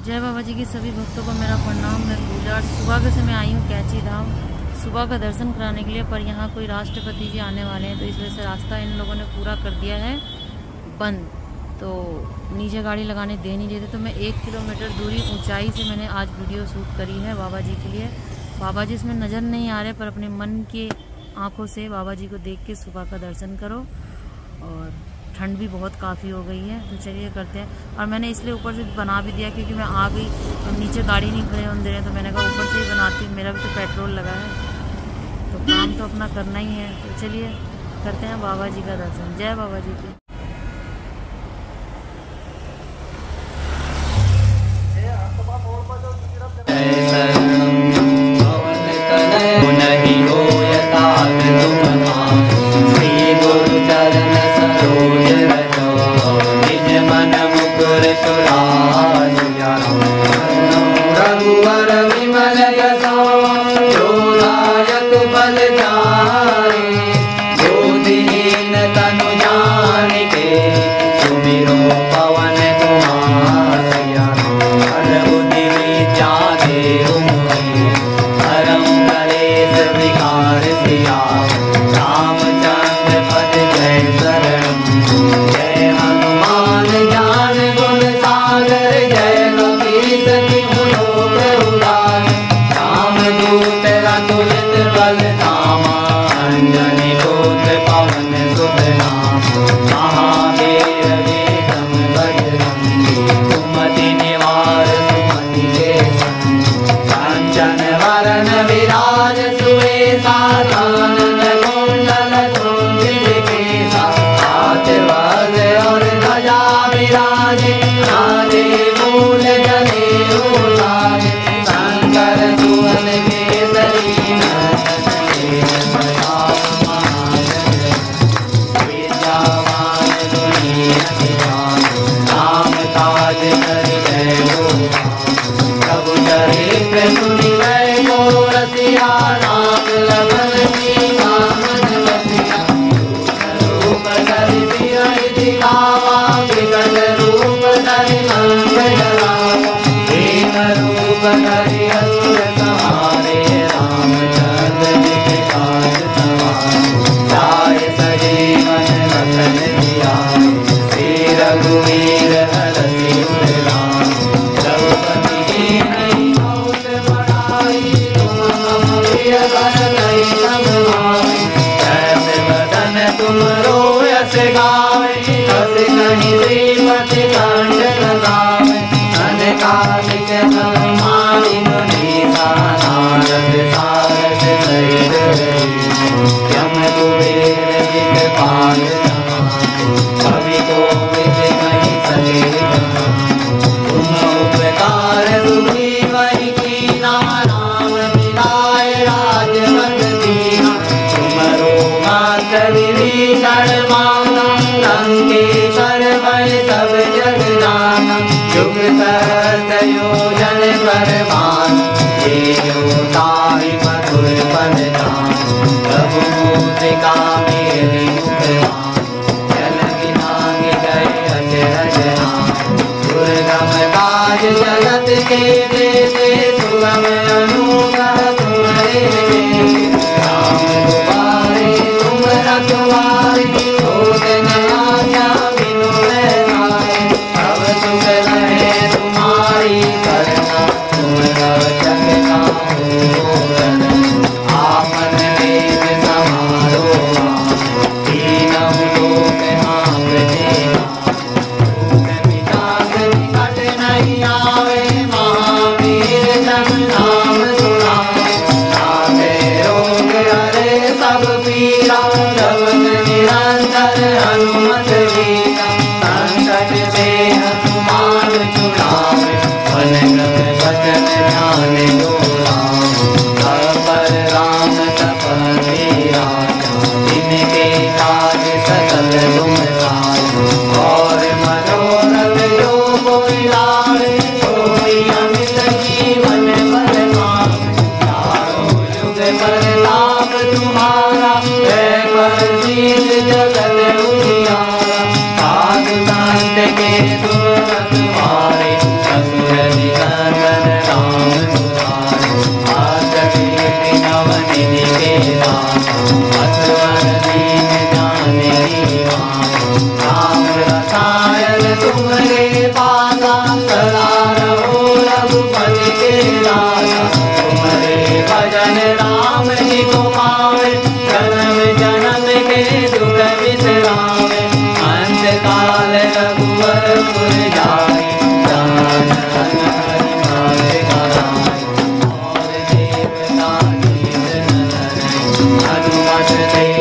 जय बाबा जी की सभी भक्तों को मेरा प्रणाम। मैं पूजा सुबह के समय आई हूँ कैची धाम सुबह का दर्शन कराने के लिए, पर यहाँ कोई राष्ट्रपति जी आने वाले हैं तो इस वजह से रास्ता इन लोगों ने पूरा कर दिया है बंद। तो नीचे गाड़ी लगाने दे नहीं देते, तो मैं 1 किलोमीटर दूरी ऊंचाई से मैंने आज वीडियो शूट करी है बाबा जी के लिए। बाबा जी इसमें नज़र नहीं आ रहे, पर अपने मन के आँखों से बाबा जी को देख के सुबह का दर्शन करो। और ठंड भी बहुत काफ़ी हो गई है, तो चलिए करते हैं। और मैंने इसलिए ऊपर से बना भी दिया क्योंकि मैं आ गई और नीचे गाड़ी नहीं खड़े होने दे रहे, तो मैंने कहा ऊपर से ही बनाती हूँ, मेरा भी तो पेट्रोल लगा है, तो काम तो अपना करना ही है। तो चलिए करते हैं बाबा जी का दर्शन। जय बाबा जी की। रघुवर विमल यशो जोदायक बल जाए, बुद्धिहीन तनु जानिके सुमिरो पवन कुमार। हर बुद्धि विद्या देहु मोहि, हरं कलेश विकार सिया। रामचंद्र पद जय शरणं, जय हनुमान ज्ञान गुण सागर, जय कपीस तिहु लोक उजागर। रामदूत अतुलित बल धामा, अंजनी पुत्र पवन सुत नामा। महावीर विक्रम बजरंगी, सुमति निवार सुमति के संगी। कांचन वरण विराज सुवेशा, कानन कुंडल कुंचित केसा। हाथ वज्र और ध्वजा विराजे, राजे मूल जनेऊ साजे। शंकर सुवन केसरी नंदन, प्रताप महाजगबंदन। विद्यावान गुणी अति चातुर, राम काज करिबे को आतुर। प्रभु चरित्र सुनिबे को रसिया, राम लखन सीता मन बसिया। रूप धरि सिरहि दिखावा, विकट रूप धरि लंक जरावा। दीन रूप धरि असुर संहारे, रामचंद्र जी के काज सवारे। जाय सजीवन लखन जियाए, श्री रघुवीर हरषि उर लाए। रघुपति कीन्ही बहुत बड़ाई, तुम मम प्रिय भरतहि सब भाई। जैसे बदन तुमरो यश गावे, हस कहि श्रीपति कंठ लगावे। अनकालिक ब्रह्मादि मुनीसा, नारद सारद सहित रहीसा। यम कुबेर दिखपाल जहान, कवि कोविद कहि सके कहान। तुम उपकार सुग्रीवहि कीन्हा, राम मिलाए राजपद दीन्हा। तुमरो मंत्र विभीषण माना, लंकेश्वर भय सब जग जाना। युग सहस्र योजन पर भानु, जेयो ताहि मधुर फल जानु। प्रभु मुद्रिका मेलि मुख भानु, जल बिनाहि गए अचरज नाहि। दुर्गम काज जगत के देते, सुगम अनुग्रह तुम्हारे देते। राम दुआरे तुम रखवारे, होत न आज्ञा बिनु पैसारे। सब सुख लहे तुम्हारी करना, तुम रक्षक काहू रक्षक। आपन वेद समारो आए, तीनहुँ लोक हाँकते आए। भूत पिशाच निकट नहीं आवे, महावीर जब नाम सुनावे। नाथे रोग हरे सब पीरा, जपत निरंतर हनुमत वीरा। संकट ते हनुमान छुड़ावे, मन क्रम वचन ध्यान जो लावे। पर राम तपस्वी राजा, जिनके काज सकल तुम साजा। और मनोरथ जो कोई लावे, सोई अमित जीवन फल पावे। चारों युग प्रताप तुम्हारा, है प्रसिद्ध जगत उजियारा। साधु संत के तुम रखवारे, असुर निकट दुख विश्रामे, अंत काल रघुवरपुर जाए, जान हरि भाग्य कराए, और देवता चित न धरे, हनुमत से